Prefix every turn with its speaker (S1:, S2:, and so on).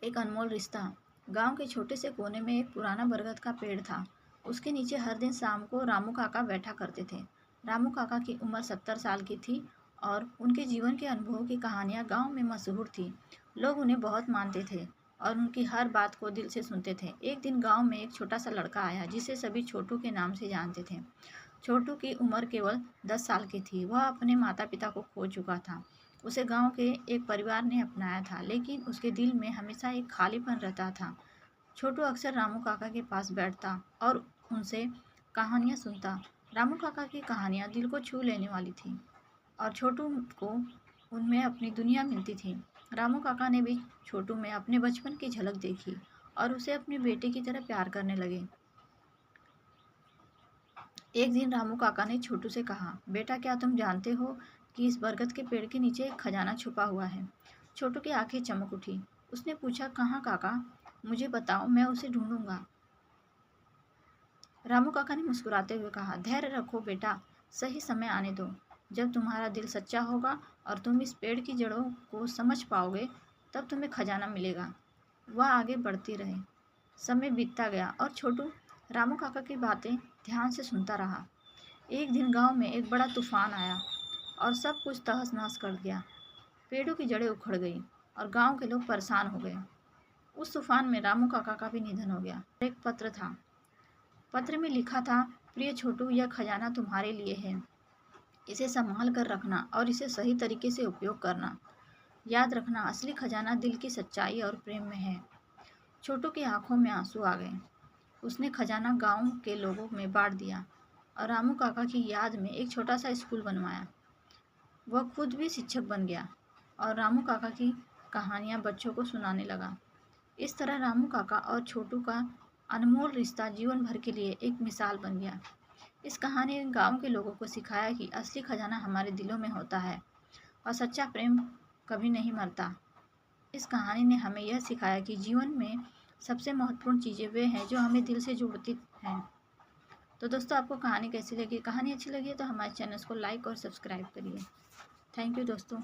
S1: एक अनमोल रिश्ता। गांव के छोटे से कोने में एक पुराना बरगद का पेड़ था। उसके नीचे हर दिन शाम को रामू काका बैठा करते थे। रामू काका की उम्र 70 साल की थी और उनके जीवन के अनुभवों की कहानियां गांव में मशहूर थी। लोग उन्हें बहुत मानते थे और उनकी हर बात को दिल से सुनते थे। एक दिन गांव में एक छोटा सा लड़का आया जिसे सभी छोटू के नाम से जानते थे। छोटू की उम्र केवल 10 साल की थी। वह अपने माता पिता को खो चुका था। उसे गांव के एक परिवार ने अपनाया था, लेकिन उसके दिल में हमेशा एक खालीपन रहता था। छोटू अक्सर रामू काका के पास बैठता और उनसे कहानियां सुनता। रामू काका की कहानियां दिल को छू लेने वाली थी और छोटू को उनमें अपनी दुनिया मिलती थी। रामू काका ने भी छोटू में अपने बचपन की झलक देखी और उसे अपने बेटे की तरह प्यार करने लगे। एक दिन रामू काका ने छोटू से कहा, बेटा क्या तुम जानते हो कि इस बरगद के पेड़ के नीचे एक खजाना छुपा हुआ है। छोटू की आंखें चमक उठी। उसने पूछा, कहाँ काका? मुझे बताओ, मैं उसे ढूंढूंगा। रामू काका ने मुस्कुराते हुए कहा, धैर्य रखो बेटा, सही समय आने दो। जब तुम्हारा दिल सच्चा होगा और तुम इस पेड़ की जड़ों को समझ पाओगे, तब तुम्हें खजाना मिलेगा। वह आगे बढ़ती रहे। समय बीतता गया और छोटू रामू काका की बातें ध्यान से सुनता रहा। एक दिन गांव में एक बड़ा तूफान आया और सब कुछ तहस नहस कर दिया। पेड़ों की जड़ें उखड़ गई और गांव के लोग परेशान हो गए। उस तूफान में रामू काका का भी निधन हो गया। एक पत्र था। पत्र में लिखा था, प्रिय छोटू, यह खजाना तुम्हारे लिए है। इसे संभाल कर रखना और इसे सही तरीके से उपयोग करना। याद रखना, असली खजाना दिल की सच्चाई और प्रेम में है। छोटू की आंखों में आंसू आ गए। उसने खजाना गांव के लोगों में बांट दिया और रामू काका की याद में एक छोटा सा स्कूल बनवाया। वह खुद भी शिक्षक बन गया और रामू काका की कहानियां बच्चों को सुनाने लगा। इस तरह रामू काका और छोटू का अनमोल रिश्ता जीवन भर के लिए एक मिसाल बन गया। इस कहानी ने गांव के लोगों को सिखाया कि असली खजाना हमारे दिलों में होता है और सच्चा प्रेम कभी नहीं मरता। इस कहानी ने हमें यह सिखाया कि जीवन में सबसे महत्वपूर्ण चीज़ें वे हैं जो हमें दिल से जोड़ती हैं। तो दोस्तों, आपको कहानी कैसी लगी? कहानी अच्छी लगी है तो हमारे चैनल को लाइक और सब्सक्राइब करिए। थैंक यू दोस्तों।